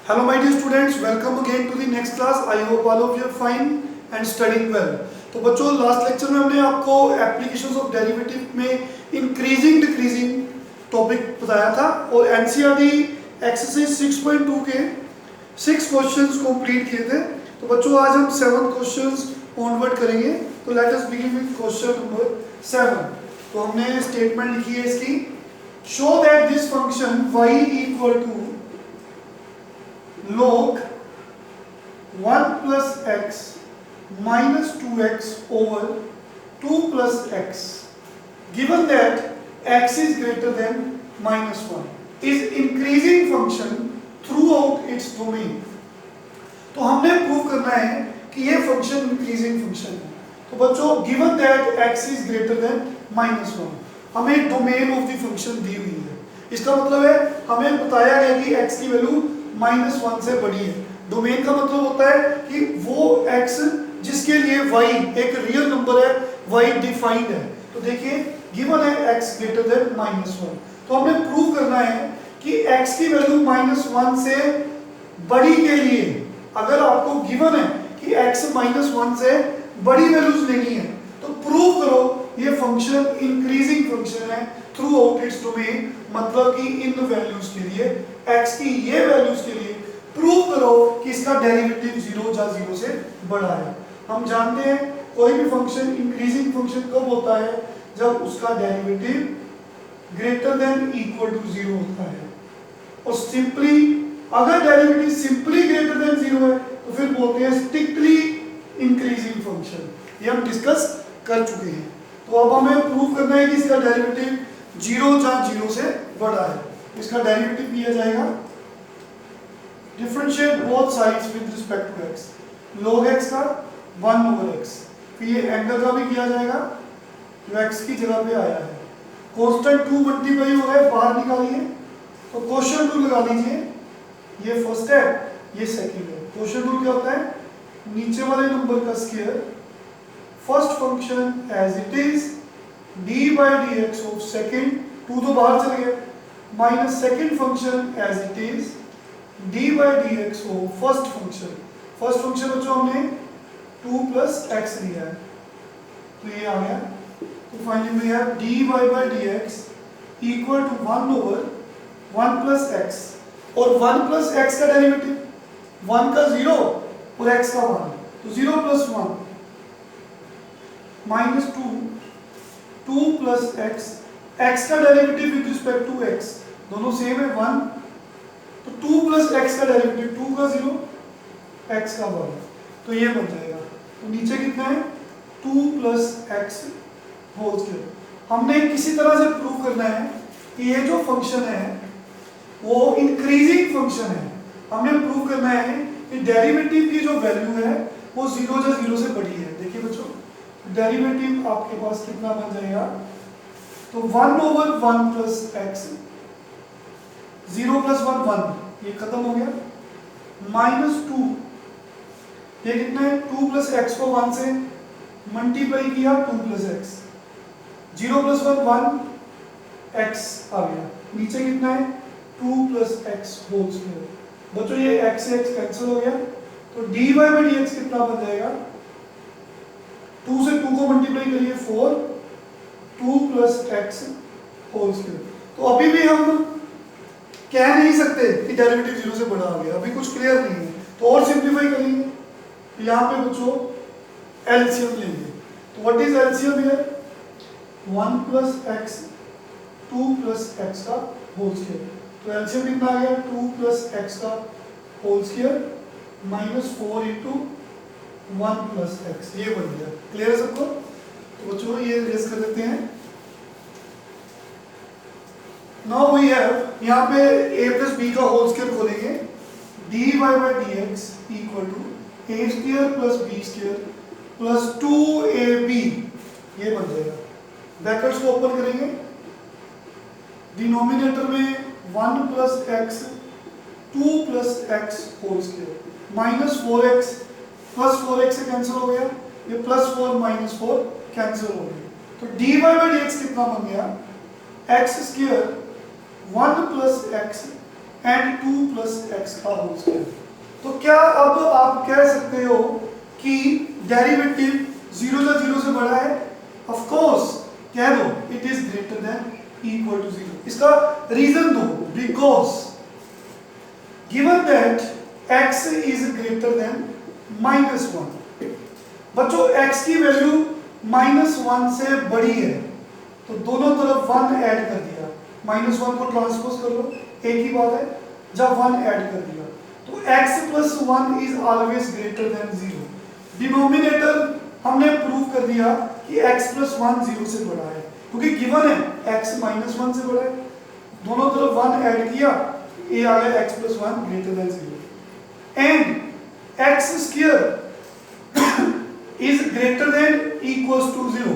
Hello my dear students, welcome again to the next class. I hope all of you are fine and studying well. तो बच्चों last lecture में हमने आपको applications of derivative में increasing decreasing topic बताया था और NCERT exercise 6.2 के 6 क्वेश्चंस कंप्लीट किए थे। तो बच्चों आज हम 7 क्वेश्चंस ऑनवर्ड करेंगे। तो let us begin with question number 7। तो हमने स्टेटमेंट लिखी है इसकी, show that this function y equal to log 1 plus x minus 2x over 2 plus x given that x is greater than minus 1 is increasing function throughout its domain। तो हमने prove करना है कि ये फंक्शन इंक्रीजिंग फंक्शन है। तो बच्चों given that x is greater than minus 1 हमें डोमेन ऑफ द फंक्शन दी हुई है। इसका मतलब है हमें बताया गया कि x की वैल्यू -1 से बड़ी है। डोमेन का मतलब होता है कि वो x जिसके लिए y एक रियल नंबर है, y डिफाइंड है। तो देखिए गिवन है x ग्रेटर देन -1। तो हमें प्रूव करना है कि x की वैल्यू -1 से बड़ी के लिए अगर आपको गिवन है कि x -1 से बड़ी वैल्यूज लेनी है तो प्रूव करो ये फंक्शन इंक्रीजिंग फंक्शन है थ्रू आउट इट्स डोमेन। मतलब कि इन वैल्यूज के लिए x की ये वैल्यूज के लिए प्रूव करो कि इसका डेरिवेटिव 0 या 0 से बड़ा है। हम जानते हैं कोई भी फंक्शन इंक्रीजिंग फंक्शन कब होता है, जब उसका derivative greater than equal to 0 होता है। और सिंपली अगर डेरिवेटिव सिंपली ग्रेटर देन 0 है तो फिर बोलते हैं स्ट्रिक्टली इंक्रीजिंग फंक्शन। ये हम डिस्कस कर चुके हैं। तो अब हमें प्रूव करना है कि इसका डेरिवेटिव 0 या 0 से बड़ा है। इसका डेरिवेटिव किया जाएगा differentiate both sides with respect to x, log x का 1 over x। फिर ये एंगल का भी किया जाएगा जो x की जगह पे आया है। कांस्टेंट 2 मल्टीप्लाई हो रहा है, बाहर निकालिए तो क्वोशिएंट रूल लगा लीजिए। ये फर्स्ट है, ये सेकंड है। क्वोशिएंट रूल क्या होता है, नीचे वाले नंबर का square first function as it is d by dx of second, 2 तो बाहर चले गए, minus second function as it is d by dx of first function. First function बच्चों हमने 2 plus x लिया है तो ये आ गया। तो finally we have dy by dx equal to 1 over 1 plus x। और 1 plus x का डेरिवेटिव 1 का 0 और x का 1 तो 0 plus 1 minus 2 plus x, x का derivative with respect to x दोनों सेम है 1 तो 2 plus x का डेरिवेटिव 2 का 0 x का 1 तो ये बन जाएगा। तो नीचे कितना है 2 plus x होल स्क्वायर। हमने किसी तरह से प्रूव करना है कि ये जो फंक्शन है वो इंक्रीजिंग फंक्शन है। हमने प्रूव करना है कि डेरिवेटिव की जो वैल्यू है वो 0 या 0 से बड़ी है। देखिए बच्चों डेरिवेटिव आपके पास कितना बन जाएगा, तो 1 over 1 plus x, 0 plus 1 1 ये खत्म हो गया, -2 ये कितना है 2 plus x को 1 से मल्टीप्लाई किया 2 plus x, 0 plus 1 1 x आ गया। नीचे कितना है 2 plus x होल स्क्वायर। बच्चों ये x से x कैंसिल हो गया तो dy by dx कितना बन जाएगा, 2 से 2 को मल्टीप्लाई करिए 4, 2 plus x होल स्क्वायर। तो अभी भी हम कह नहीं सकते कि डेरिवेटिव 0 से बड़ा आ गया, अभी कुछ क्लियर नहीं है। तो और सिंपलीफाई करेंगे, यहाँ पे बच्चों एलसीएम लेंगे। तो what is LCM here, 1 plus x 2 plus x का होल स्क्वायर। तो एलसीएम कितना आ गया 2 plus x का whole square -4 into 1 plus x, ये बन गया। क्लियर है सबको। तो बच्चों ये रेस कर देते हैं। नाउ वी हैव यहाँ पे a plus b का होल स्क्वायर खोलेंगे, dy by dx equal to a square plus b square plus 2ab, ये बन जाएगा। ब्रैकेट्स को ओपन करेंगे, डिनोमिनेटर में 1 plus x 2 plus x whole square -4x plus 4x से कैंसिल हो गया, ये +4 -4 कैंसिल हो गया। तो dy by dx कितना बन गया, x square 1 plus x and 2 plus x का होल स्क्वायर। तो क्या अब आप कह सकते हो कि डेरिवेटिव 0 या 0 से बड़ा है? ऑफ कोर्स कह दो, it is greater than equal to 0। इसका रीजन दो, because given that x is greater than -1। बच्चों x की वैल्यू -1 से बड़ी है तो दोनों तरफ 1 ऐड कर दिया, -1 को ट्रांसपोज कर लो, एक ही बात है। जब 1 ऐड कर दिया तो x plus 1 is always greater than 0। Denominator हमने प्रूव कर दिया कि x प्लस 1 0 से बड़ा है, क्योंकि गिवन है x -1 से बड़ा है। दोनों तरफ 1 ऐड किया, ये आ गया x plus 1 greater than 0 and x square is greater than equals to 0।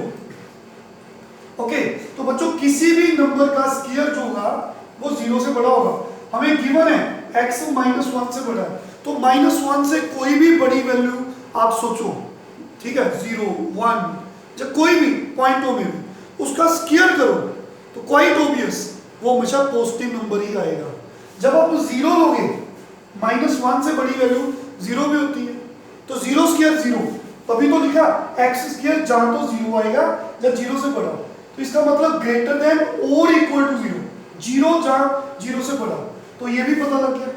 Okay, तो बच्चों किसी भी नंबर का स्क्वायर जो होगा वो 0 से बड़ा होगा। हमें गिवन है x -1 से बड़ा है, तो -1 से कोई भी बड़ी वैल्यू आप सोचो, ठीक है, 0 1 जब कोई भी पॉइंटों में भी उसका स्क्वायर करो तो क्वाइट ऑब्वियस वो हमेशा पॉजिटिव नंबर ही आएगा। जब आप 0 लोगे, -1 से बड़ी वैल्यू 0 भी होती है, तो 0 स्क्वायर 0, तभी तो लिखा x स्क्वायर जहां तो 0 आएगा जब 0 से बड़ा, तो इसका मतलब ग्रेटर देन और इक्वल टू 0, 0 जहां 0 से बड़ा, तो ये भी पता लग गया।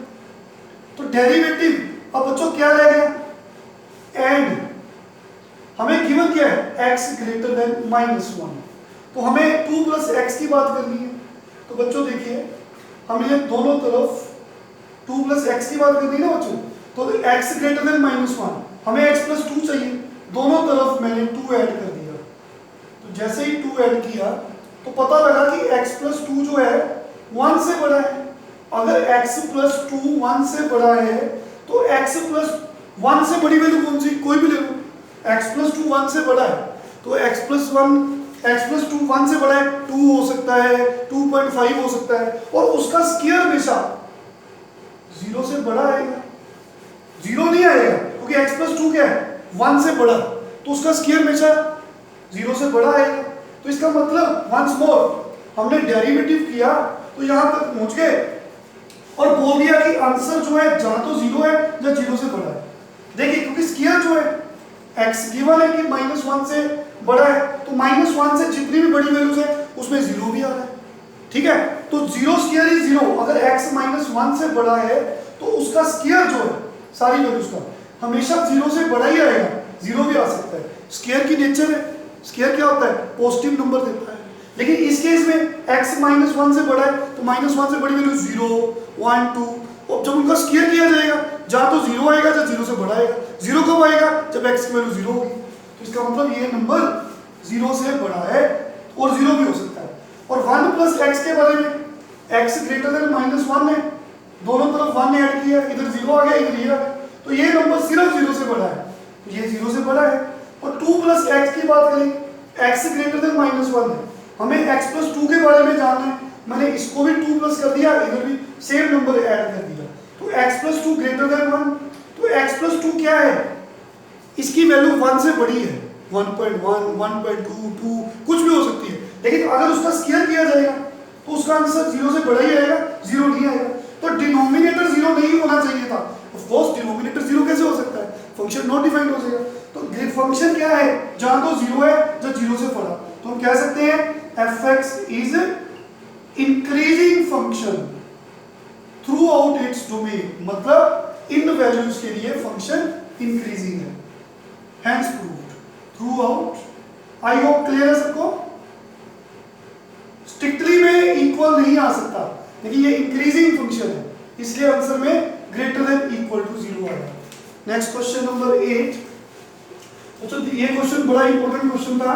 तो डेरिवेटिव अब बच्चों क्या रह गया? एंड हमें गिवन क्या है? x ग्रेटर देन -1, तो हमें 2 प्लस एक्स की बात करनी है। तो बच्चों देखिए, हमें दोनों तरफ 2 प्लस एक्स की बात करनी है ना बच्चों, तो x ग्रेटर देन -1, हमें x प्लस 2 चाहिए, दोनों तरफ मैंने 2 ऐड कर दिया। तो जैसे ही 2 ऐड किया तो पता लगा कि x प्लस 2 जो है 1 से बड़ा है। अगर x प्लस 2 1 से बड़ा है तो x प्लस 1 से बड़ी वैल्यू कौन सी? कोई भी ले लो। x प्लस 2 1 से बड़ा है तो x प्लस 2 1 से बड़ा है, 2 हो सकता है, 2.5 हो सकता है, और उसका स्क्वायर हमेशा 0 से बड़ा आएगा। 0 नहीं आएगा क्योंकि x प्लस 2 क्या है? 1 से बड़ा, तो उसका स्क्वायर हमेशा 0 से बड़ा आएगा। तो इसका मतलब वंस मोर हमने डेरिवेटिव किया तो यहां तक पहुंच गए और बोल दिया कि आंसर जो है जहां तो 0 है या 0 से बड़ा है। देखिए, क्योंकि स्क्वायर जो है x गिवन है कि -1 से बड़ा है, तो -1 से जितनी भी बड़ी वैल्यूज है उसमें 0 भी आ रहा है, ठीक है। तो 0 स्क्वायर इज 0, अगर x -1 से बड़ा है तो उसका स्क्वायर जो है सारी वैल्यूज का हमेशा 0 से बड़ा ही आएगा, 0 भी आ सकता है। स्क्वायर की नेचर है, स्क्वायर क्या होता है? पॉजिटिव नंबर देता है। लेकिन इस केस में x -1 से बड़ा है तो -1 से बड़ी वैल्यू 0 1 2, और जब उनका स्क्वायर किया जाएगा जहां तो 0 आएगा या 0 से बड़ा आएगा। 0 कब आएगा? जब x की वैल्यू 0 होगी। तो इसका मतलब ये नंबर 0 से बड़ा है और 0 भी हो सकता है। और 1 प्लस x के बारे में, x ग्रेटर देन -1 है, दोनों तरफ 1 ऐड किया, इधर 0 आ गया, इधर ये आ गया, तो ये नंबर सिर्फ 0 से बड़ा है, तो ये 0 से बड़ा है। और 2 प्लस एक्स की बात करें, x ग्रेटर देन -1 है, हमें x प्लस 2 के बारे में जानना है, मैंने इसको भी 2 प्लस कर दिया, इधर भी सेम नंबर ऐड कर दिया, तो x प्लस 2 ग्रेटर देन 1। तो x प्लस 2 क्या है? इसकी वैल्यू 1 से बड़ी है, 1.1 1.2 2 कुछ भी हो सकती है, लेकिन अगर उसका स्क्वायर किया जाएगा तो उसका आंसर 0 से बड़ा ही आएगा, 0 नहीं आएगा। तो डिनोमिनेटर 0 नहीं होना चाहिए था। ऑफ कोर्स डिनोमिनेटर 0 कैसे हो सकता है? फंक्शन नॉट डिफाइंड हो जाएगा। तो फंक्शन क्या है? जहां तो 0 है या 0 से बड़ा, तो हम कह सकते हैं fx is increasing function throughout its domain, मतलब इन वैल्यूज के लिए फंक्शन इंक्रीजिंग है, hence proved throughout. I hope clear है सबको? स्ट्रिक्टली में इक्वल नहीं आ सकता, लेकिन ये इंक्रीजिंग फंक्शन है, इसलिए आंसर में ग्रेटर देन इक्वल टू 0 आएगा। Next question number 8। अच्छा, ये क्वेश्चन बड़ा इंपॉर्टेंट क्वेश्चन था।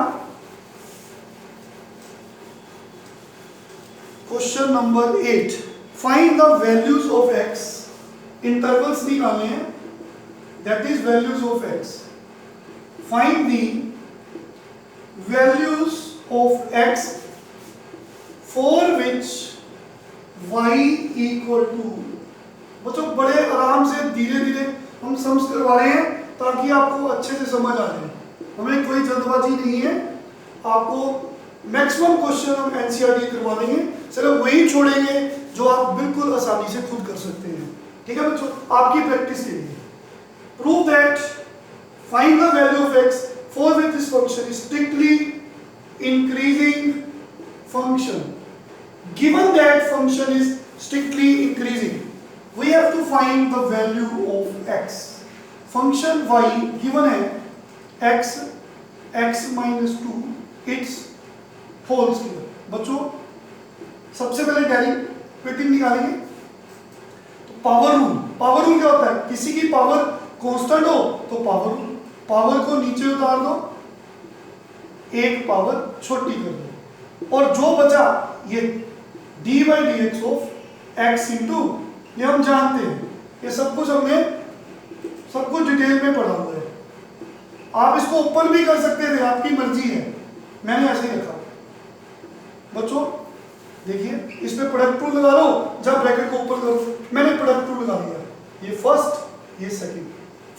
Question number 8, find the values of x, intervals निकालने हैं, that is values of x, find the values of x for which y equal to. बच्चों बड़े आराम से धीरे धीरे हम समझ करवा रहे हैं ताकि आपको अच्छे से समझ आ जाए, हमें कोई जल्दबाजी नहीं है। आपको मैक्सिमम क्वेश्चन हम एनसीईआरटी करवा देंगे, सिर्फ वही छोड़ेंगे जो आप बिल्कुल आसानी से खुद कर सकते हैं। ठीक है बच्चों, आपकी प्रैक्टिस के लिए। Prove that find the value of x for which this function is strictly increasing function. Given that function is strictly increasing, we have to find the value of x. Function y given है x minus 2 its whole square। बच्चों सबसे पहले derivative निकालेंगे। तो power rule क्या होता है? किसी की पावर कांस्टेंट हो तो पावर को नीचे उतार दो, एक पावर छोटी कर दो, और जो बचा ये dy dx of x into, ये हम जानते हैं, ये सब कुछ डिटेल में पढ़ा हुआ है। आप इसको ओपन भी कर सकते थे, आपकी मर्जी है, मैंने ऐसे ही रखा। बच्चों देखिए, इस पे प्रोडक्ट रूल लगा लो, जब ब्रैकेट को ओपन करो, मैंने प्रोडक्ट रूल लगा दिया। ये फर्स्ट, ये second,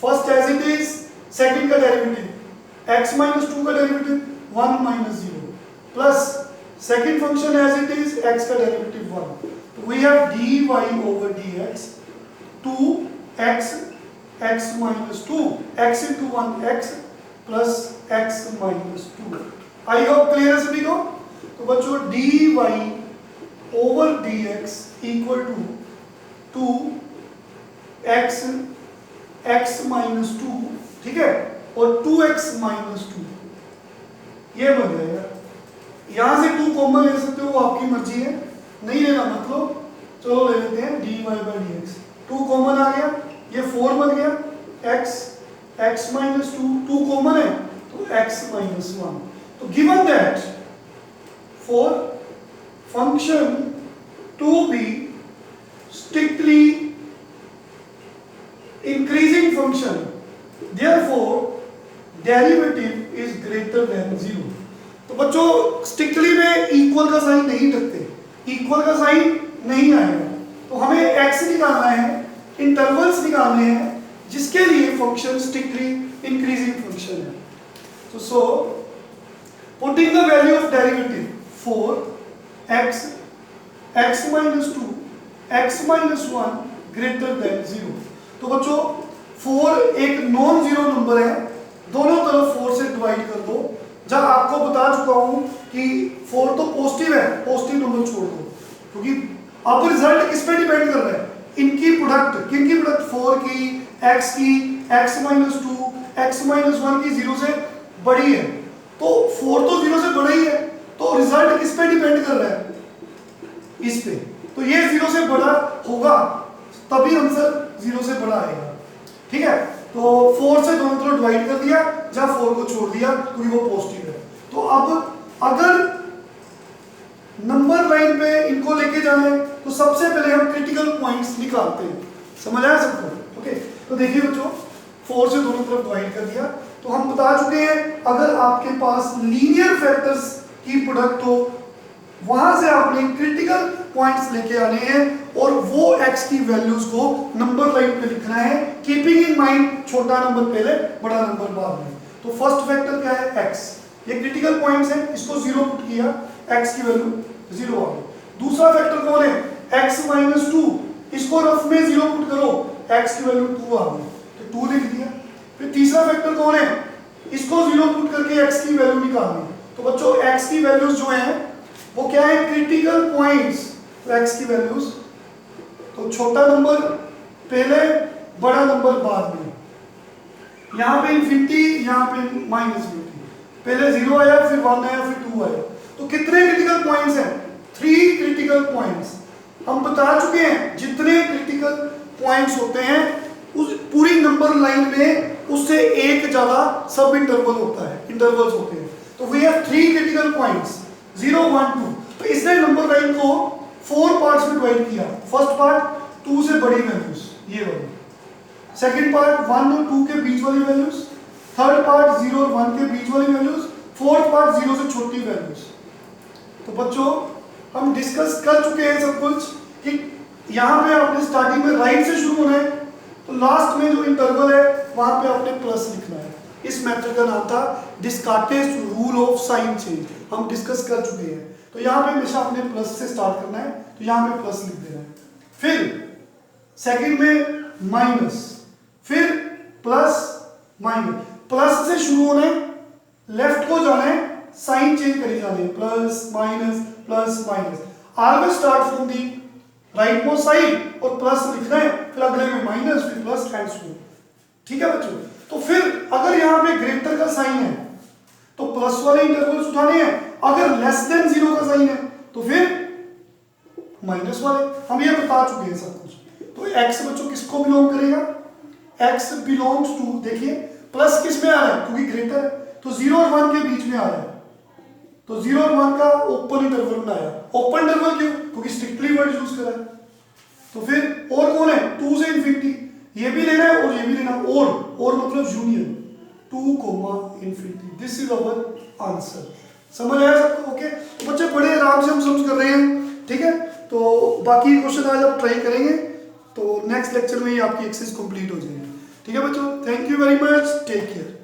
first as it is, second का डेरिवेटिव x माइनस 2 का derivative 1 minus 0 plus second function as it is x का डेरिवेटिव 1। तो we have dy over dx 2x minus 2 x into 1 x plus x minus 2। I hope clear है सभी को। तो बच्चों dy over dx equal to 2x minus 2, ठीक है, और 2x माइनस 2 ये बन जाएगा। यहां से 2 कॉमन ले सकते हो, वो आपकी मर्जी है, नहीं लेना मतलब, चलो ले लेते हैं dy बाई dx। 2 कॉमन आ गया, ये 4 बन गया, x माइनस 2 कॉमन है तो x माइनस 1। तो given that for function to be strictly increasing function, therefore derivative is greater than 0। तो बच्चों स्ट्रिक्टली में इक्वल का साइन नहीं रखते, इक्वल का साइन नहीं आएगा, तो हमें x निकालना है, इंटरवल्स निकालने हैं जिसके लिए फंक्शन स्ट्रिक्टली इंक्रीजिंग फंक्शन है। तो so putting the value of derivative for x minus 2 x minus 1 greater than 0। तो बच्चों 4 एक नॉन जीरो नंबर है, दोनों तरफ 4 से डिवाइड कर दो। जब आपको बता चुका हूं कि 4 तो पॉजिटिव है, पॉजिटिव नंबर छोड़ दो, क्योंकि अब रिजल्ट किस पे डिपेंड कर रहा है? इनकी प्रोडक्ट, किनकी प्रोडक्ट? 4 की, x की, x minus 2 x minus 1 की 0 से बड़ी है, तो 4 तो 0 से बड़ा ही है, तो रिजल्ट किस पे डिपेंड कर रहा है? इस पे। तो ये 0 से बड़ा होगा तभी आंसर 0 से बड़ा आएगा, ठीक है। तो 4 से दोनों तरफ डिवाइड कर दिया, जब 4 को छोड़ दिया क्योंकि वो पॉजिटिव है। तो अब अगर नंबर लाइन पे इनको लेके जाना है तो सबसे पहले हम क्रिटिकल पॉइंट्स निकालते हैं। समझ आया सबको? ओके, तो देखिए बच्चों 4 से दोनों तरफ डिवाइड कर दिया, तो हम बता चुके हैं अगर आपके पास लीनियर फैक्टर्स की प्रोडक्ट हो, वहां से आपने क्रिटिकल पॉइंट्स लेके आने हैं और वो x की वैल्यूज को नंबर लाइन पे लिखना है, कीपिंग इन माइंड छोटा नंबर पहले, बड़ा नंबर बाद में। तो फर्स्ट फैक्टर क्या है? x। ये क्रिटिकल पॉइंट्स है, इसको 0 पुट किया, x की वैल्यू 0 आ गई। दूसरा फैक्टर कौन है? x माइनस 2, इसको रफ में 0 पुट करो, x की वैल्यू 2 आ गई, तो 2 लिख दिया। फिर तीसरा फैक्टर कौन है? इसको 0 पुट करके x की वैल्यू निकालनी। तो बच्चों x की वैल्यूज जो हैं वो क्या है? Critical points. तो x की वैल्यूज, तो छोटा नंबर पहले, बड़ा नंबर बाद में। यहाँ पे इंफिनिटी, यहाँ पे माइनस इंफिनिटी, पहले 0 आया, फिर 1 आया, फिर 2 आया। तो कितने क्रिटिकल पॉइंट्स हैं? 3 क्रिटिकल पॉइंट्स। हम बता चुके हैं जितने क्रिटिकल पॉइंट्स होते हैं उस पूरी नंबर लाइन में उससे एक ज्यादा सब इंटरवल होता है, इंटरवल्स होते हैं। तो वी हैव 3 क्रिटिकल पॉइंट्स 0 1 2। तो इसने नंबर लाइन को 4 पार्ट्स में डिवाइड किया। फर्स्ट पार्ट 2 से बड़ी वैल्यूज, ये वाली। सेकंड पार्ट 1 और 2 के बीच वाली वैल्यूज। थर्ड पार्ट 0 और 1 के बीच वाली वैल्यूज। फोर्थ पार्ट 0 से छोटी वैल्यूज। तो बच्चों हम डिस्कस कर चुके हैं सब कुछ कि यहाँ पे आपने स्टार्टिंग में राइट से शुरू होना है, तो लास्ट में जो इंटरवल है वहां पे आपने प्लस लिखना है। इस मेथड का नाम था डिस्कार्टेस रूल ऑफ साइन चेंज, हम डिस्कस कर चुके हैं। तो यहाँ पे हमेशा आपने प्लस से स्टार्ट करना है। तो यहाँ पे प्लस लिख देना है। फिर सेकंड में माइनस, फिर प्लस माइनस, प्लस से शुरू होना है, लेफ्ट को जाना है, साइन चेंज करी जाने, plus minus plus minus. Always start from the right most side और प्लस लिखना है, फिर अगले में माइनस, फिर प्लस एंड सो। ठीक है बच्चों। तो फिर अगर यहाँ पे ग्रेटर का साइन है तो प्लस वाले इंटरवल्स उठाने हैं, अगर लेस देन 0 का साइन है तो फिर माइनस वाले। हम ये बता चुके हैं सब कुछ। तो x बच्चों किसको बिलोंग करेगा, x बिलोंग्स टू, देखिए प्लस किस में आ रहा है क्योंकि ग्रेटर है, तो 0 और 1 के बीच में आ रहा है, तो 0 और 1 का ओपन इंटरवल बनाया। ओपन इंटरवल क्यों, क्योंकि स्ट्रिक्टली वर्ड यूज करा है। तो फिर और कौन है, 2 से इंफिनिटी, ये भी लेना है और ये भी लेना है, और मतलब union 2, infinity. This is our answer. समझ आया सबको? ओके। तो बच्चे बड़े आराम से हम समझ कर रहे हैं, ठीक है। तो बाकी क्वेश्चन आज आप ट्राई करेंगे तो नेक्स्ट लेक्चर में ही आपकी एक्सरसाइज कंप्लीट हो जाएगी। ठीक है बच्चों, thank you very much, take care.